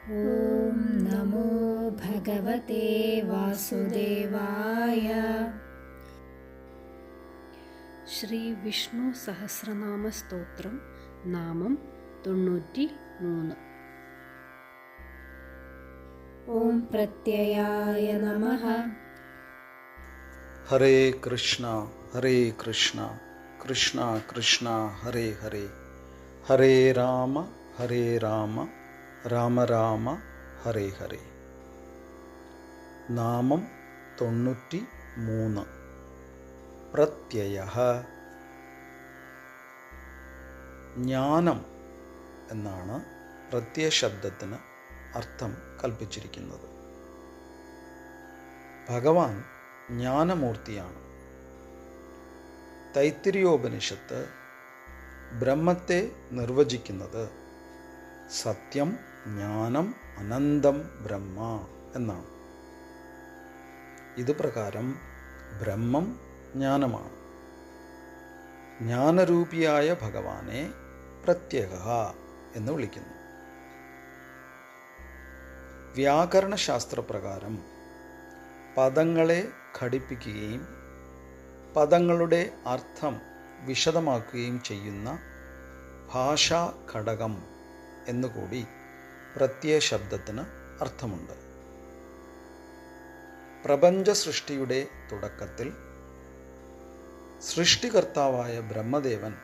ഓം നമോ ഭഗവതേ വാസുദേവായ. ശ്രീ വിഷ്ണു സഹസ്രനാമ സ്തോത്രം നാമം 93. ഓം പ്രത്യയായ നമഃ. ഹരേ കൃഷ്ണ ഹരേ കൃഷ്ണ കൃഷ്ണ കൃഷ്ണ ഹരേ ഹരേ, ഹരേ രാമ രാമ രാമ ഹരേ ഹരേ. നാമം 93. പ്രത്യയഃ. ജ്ഞാനം എന്നാണ് പ്രത്യയശബ്ദത്തിന് അർത്ഥം കൽപ്പിച്ചിരിക്കുന്നത്. ഭഗവാൻ ജ്ഞാനമൂർത്തിയാണ്. തൈത്തിരീയോപനിഷത്ത് ബ്രഹ്മത്തെ നിർവചിക്കുന്നത് സത്യം, ജ്ഞാനം, അനന്തം ബ്രഹ്മ എന്നാണ്. ഇതുപ്രകാരം ബ്രഹ്മം ജ്ഞാനമാണ്. ജ്ഞാനരൂപിയായ ഭഗവാനെ പ്രത്യയഃ എന്ന് വിളിക്കുന്നു. വ്യാകരണശാസ്ത്രപ്രകാരം പദങ്ങളെ ഘടിപ്പിക്കുകയും പദങ്ങളുടെ അർത്ഥം വിശദമാക്കുകയും ചെയ്യുന്ന ഭാഷാ ഘടകം എന്നുകൂടി പ്രത്യയശബ്ദത്തിന് അർത്ഥമുണ്ട്. പ്രപഞ്ച സൃഷ്ടിയുടെ തുടക്കത്തിൽ സൃഷ്ടികർത്താവായ ബ്രഹ്മദേവൻ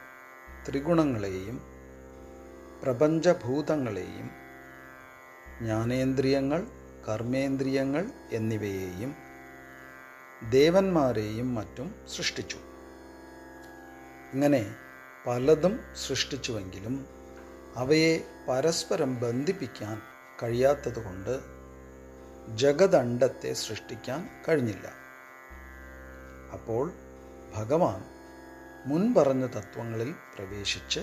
ത്രിഗുണങ്ങളെയും പ്രപഞ്ചഭൂതങ്ങളെയും ജ്ഞാനേന്ദ്രിയങ്ങൾ, കർമ്മേന്ദ്രിയങ്ങൾ എന്നിവയെയും ദേവന്മാരെയും മറ്റും സൃഷ്ടിച്ചു. ഇങ്ങനെ പലതും സൃഷ്ടിച്ചുവെങ്കിലും അവയെ പരസ്പരം ബന്ധിപ്പിക്കാൻ കഴിയാത്തതുകൊണ്ട് ജഗദണ്ഡത്തെ സൃഷ്ടിക്കാൻ കഴിഞ്ഞില്ല. അപ്പോൾ ഭഗവാൻ മുൻപറഞ്ഞ തത്വങ്ങളിൽ പ്രവേശിച്ച്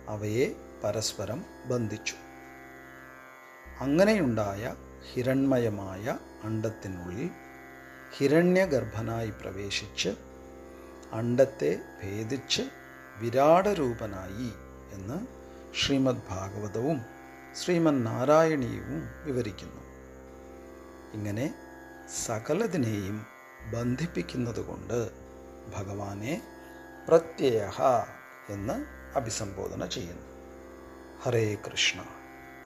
അവയെ പരസ്പരം ബന്ധിച്ചു. അങ്ങനെയുണ്ടായ ഹിരണ്മയമായ അണ്ഡത്തിനുള്ളിൽ ഹിരണ്യഗർഭനായി പ്രവേശിച്ച് അണ്ഡത്തെ ഭേദിച്ച് വിരാടരൂപനായി എന്ന് ശ്രീമദ് ഭാഗവതവും ശ്രീമദ് നാരായണീയവും വിവരിക്കുന്നു. ഇങ്ങനെ സകലതിനെയും ബന്ധിപ്പിക്കുന്നതുകൊണ്ട് ഭഗവാനെ പ്രത്യയഃ എന്ന് അഭിസംബോധന ചെയ്യുന്നു. ഹരേ കൃഷ്ണ.